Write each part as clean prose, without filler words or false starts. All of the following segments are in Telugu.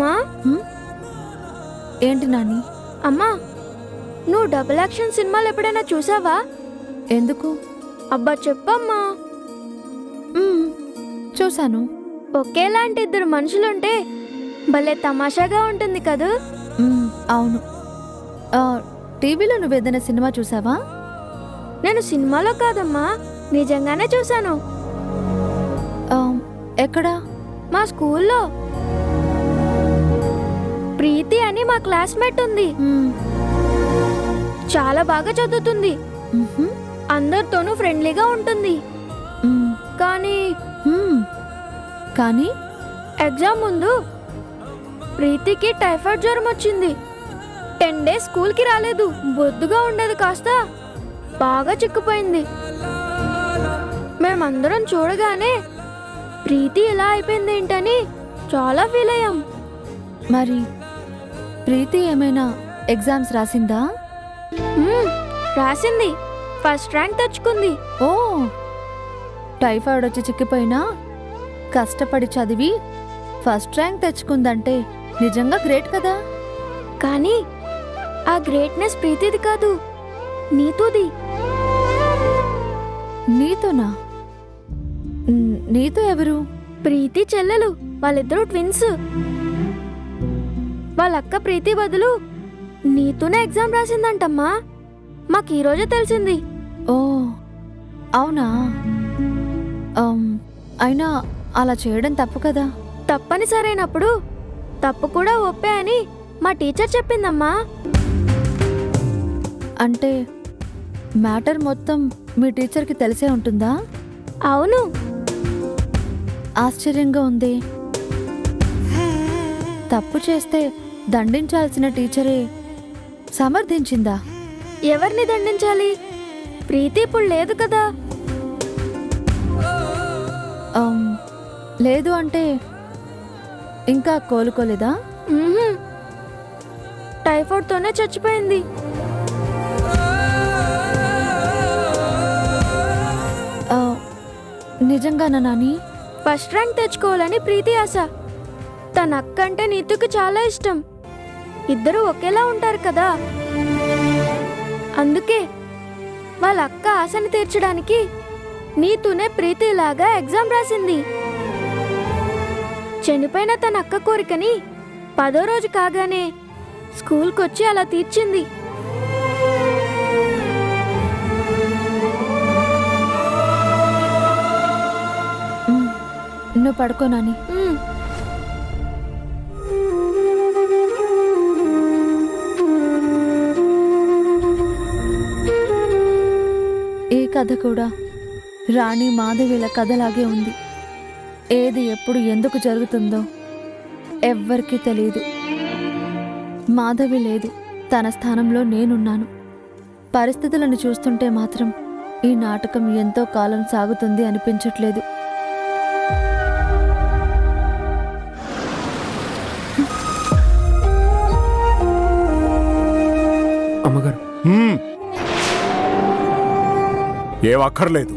అమ్మా ఏంటి నాని? అమ్మా, నువ్వు డబుల్ యాక్షన్ సినిమాలు ఎప్పుడైనా చూసావా? ఎందుకు? అబ్బా చెప్పమ్మా. చూశాను. ఒకేలాంటి ఇద్దరు మనుషులుంటే భలే తమాషాగా ఉంటుంది కదూ. అవును. టీవీలో నువ్వేదైనా సినిమా చూసావా? నేను సినిమాలో కాదమ్మా, నిజంగానే చూశాను. ఎక్కడా? మా స్కూల్లో. ప్రీతి అని మా క్లాస్మేట్ ఉంది. చాలా బాగా చదువుతుంది, అందరితోనూ ఫ్రెండ్లీగా ఉంటుంది. కానీ ఎగ్జామ్ ముందు ప్రీతికి టైఫాయిడ్ జ్వరం వచ్చింది. 10 days స్కూల్కి రాలేదు. బొద్దుగా ఉండేది కాస్త బాగా చిక్కుపోయింది. మేమందరం చూడగానే ప్రీతి ఇలా అయిపోయింది ఏంటని చాలా ఫీల్ అయ్యాం. మరి ప్రీతి ఏమైనా ఎగ్జామ్స్ రాసిందా? రాసింది, ఫస్ట్ ర్యాంక్ తెచ్చుకుంది. ఓ, టైఫాయిడ్ వచ్చి చిక్కిపోయినా కష్టపడి చదివి ఫస్ట్ ర్యాంక్ తెచ్చుకుందంటే నిజంగా గ్రేట్ కదా. కానీ ఆ గ్రేట్నెస్ ప్రీతిది కాదు, నీతోది. నీతోనా? నీతో ఎవరు? ప్రీతి చెల్లెలు, వాళ్ళిద్దరూ ట్విన్స్. వాళ్ళ అక్క ప్రీతి బదులు నీతోనే ఎగ్జామ్ రాసిందంటమ్మా. మాకు ఈరోజే తెలిసింది. ఓ అవునా? అయినా అలా చేయడం తప్పు కదా. తప్పనిసరైనప్పుడు తప్పు కూడా ఒప్పే అని మా టీచర్ చెప్పిందమ్మా. అంటే మ్యాటర్ మొత్తం మీ టీచర్కి తెలిసే ఉంటుందా? అవును. ఆశ్చర్యంగా ఉంది. తప్పు చేస్తే దండించాల్సిన టీచరే సమర్థించిందా? ఎవరిని దండించాలి? ప్రీతి ఇప్పుడు లేదు కదా. లేదు అంటే ఇంకా కోలుకోలేదా? టైఫాయిడ్తోనే చచ్చిపోయింది. నిజంగానా నాని? ఫస్ట్ ర్యాంక్ తెచ్చుకోవాలని ప్రీతి ఆశ. తన అక్క అంటే నీతుకి చాలా ఇష్టం. ఇద్దరు ఒకేలా ఉంటారు కదా. అందుకే వాళ్ళ అక్క ఆశని తీర్చడానికి నీతునే ప్రీతిలాగా ఎగ్జామ్ రాసింది. చనిపోయిన తన అక్క కోరికని 10వ రోజు కాగానే స్కూల్కొచ్చి అలా తీర్చింది. నువ్వు పడుకో నాని. ఈ కథ కూడా రాణి మాధవిల కథలాగే ఉంది. ఏది ఎప్పుడు ఎందుకు జరుగుతుందో ఎవ్వరికీ తెలియదు. మాధవి లేదు, తన స్థానంలో నేనున్నాను. పరిస్థితులను చూస్తుంటే మాత్రం ఈ నాటకం ఎంతో కాలం సాగుతుంది అనిపించట్లేదు. అమ్మగారు, ఏం అక్కర్లేదు.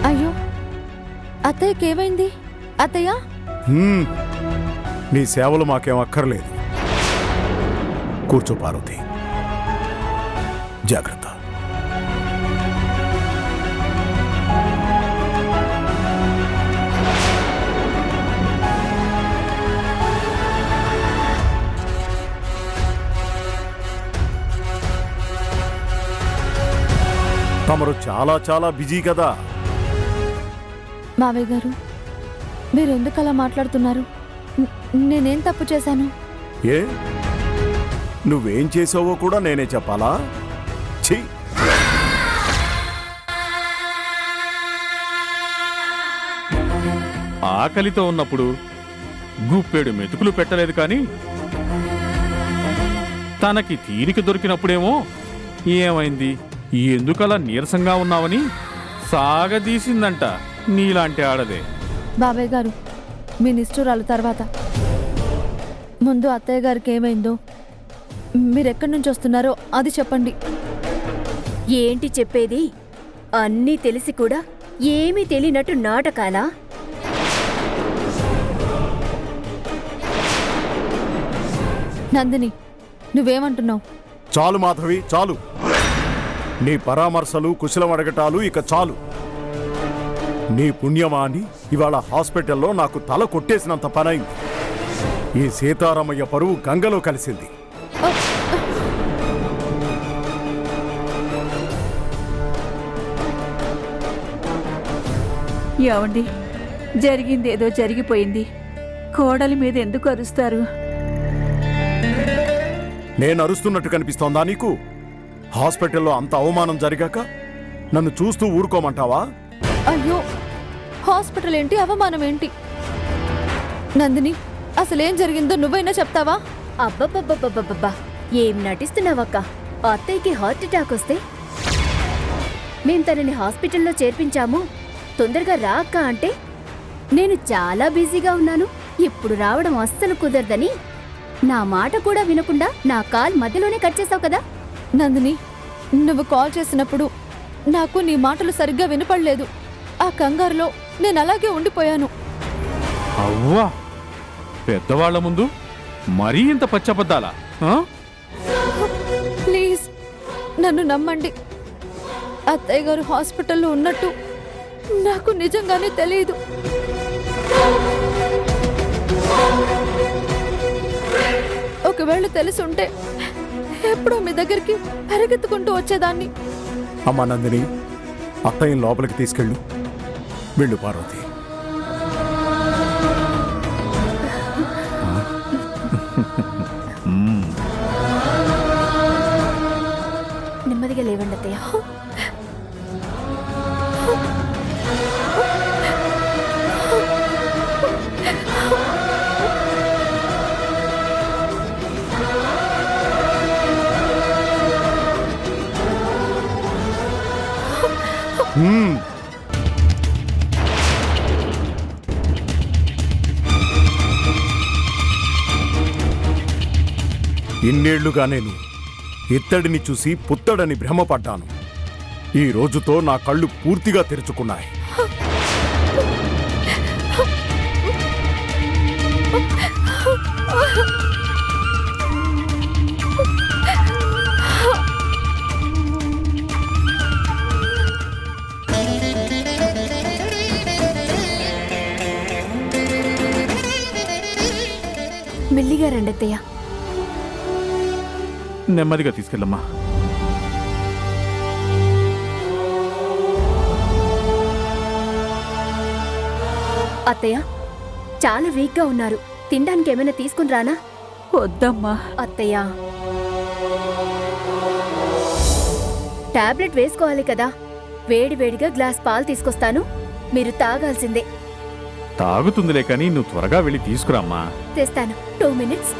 అయ్యో, అత్తయ్యకి ఏమైంది? అత్తయ్య, నీ సేవలు మాకేం అక్కర్లేదు. కూర్చో పార్వతి, జాగ్రత్త. తమరు చాలా చాలా బిజీ కదా. మావయ్య గారు, మీరు ఎందుకు అలా మాట్లాడుతున్నారు? నేనేం తప్పు చేశాను? ఏ, నువ్వేం చేసావో కూడా నేనే చెప్పాలా? ఛీ! ఆకలితో ఉన్నప్పుడు గుప్పెడు మెతుకులు పెట్టలేదు కానీ తనకి తీరిక దొరికినప్పుడేమో ఏమైంది, ఎందుకలా నీరసంగా ఉన్నావని సాగదీసిందంట నీలాంటి ఆడదే. బాబాయ్ గారు, మీ నిష్ఠురాలు తర్వాత ముందు అత్తయ్య గారికి ఏమైందో, మీరెక్కడి నుంచి వస్తున్నారో అది చెప్పండి. ఏంటి చెప్పేది? అన్నీ తెలిసి కూడా ఏమీ తెలియనట్టు నాటకాలా? నందిని, నువ్వేమంటున్నావు? చాలు మాధవి, చాలు. నీ పరామర్శలు, కుశలం అడగటాలు ఇక చాలు. నీ పుణ్యమా అని ఇవాళ హాస్పిటల్లో నాకు తల కొట్టేసినంత పనైంది. ఈ సీతారామయ్య పరువు గంగలో కలిసింది. ఏమండి, జరిగిందేదో జరిగిపోయింది. కోడలి మీద ఎందుకు అరుస్తారు? నేను అరుస్తున్నట్టు కనిపిస్తోందా నీకు? హాస్పిటల్లో అంత అవమానం జరిగాక నన్ను చూస్తూ ఊరుకోమంటావా? అయ్యో, హాస్పిటల్ ఏంటి, అవమానం ఏంటి? నందిని, అసలేం జరిగిందో నువ్వైనా చెప్తావా? అబ్బబ్బబ్బబ్బబ్బబ్బా, ఏం నటిస్తున్నావక్క? అత్తయ్యకి హార్ట్ అటాక్ వస్తే మేం తనని హాస్పిటల్లో చేర్పించాము. తొందరగా రా అక్క అంటే నేను చాలా బిజీగా ఉన్నాను, ఇప్పుడు రావడం అస్సలు కుదరదని నా మాట కూడా వినకుండా నా కాల్ మధ్యలోనే కట్ చేసావు కదా. నందిని, నువ్వు కాల్ చేసినప్పుడు నాకు నీ మాటలు సరిగ్గా వినపడలేదు. ఆ కంగారులో నేను అలాగే ఉండిపోయాను. అవ్వా, పెద్దవాళ్ల ముందు మరీ ఇంత పచ్చబద్దాలా? ప్లీజ్ నన్ను నమ్మండి. అత్తయ్య గారు హాస్పిటల్లో ఉన్నట్టు నాకు నిజంగానే తెలియదు. ఒకవేళ తెలుసుంటే ఎప్పుడో మీ దగ్గరికి పరిగెత్తుకుంటూ వచ్చేదాన్ని. అమ్మా నందిని, అత్తయ్యని లోపలికి తీసుకెళ్ళు. వెళ్ళు పార్వతి. నెమ్మదిగా లేవండి అత్తయ్య. ఇన్నేళ్లుగా నేను ఇత్తడిని చూసి పుత్తడని భ్రమపడ్డాను. ఈ రోజుతో నా కళ్ళు పూర్తిగా తెరుచుకున్నాయి. మెల్లిగా రండి అత్తయ్య. నెమ్మదిగా తీసుకెళ్ళమ్మా. అత్తయ్య చాలా వీక్ గా ఉన్నారు, తినడానికి ఏమైనా తీసుకుని రానా? వద్దమ్మా. అత్తయ్య టాబ్లెట్ వేసుకోవాలి కదా, వేడి వేడిగా గ్లాస్ పాలు తీసుకొస్తాను, మీరు తాగాల్సిందే. తాగుతుందిలే కానీ నువ్వు త్వరగా వెళ్ళి తీసుకురామ్మా. తెస్తాను, 2 minutes.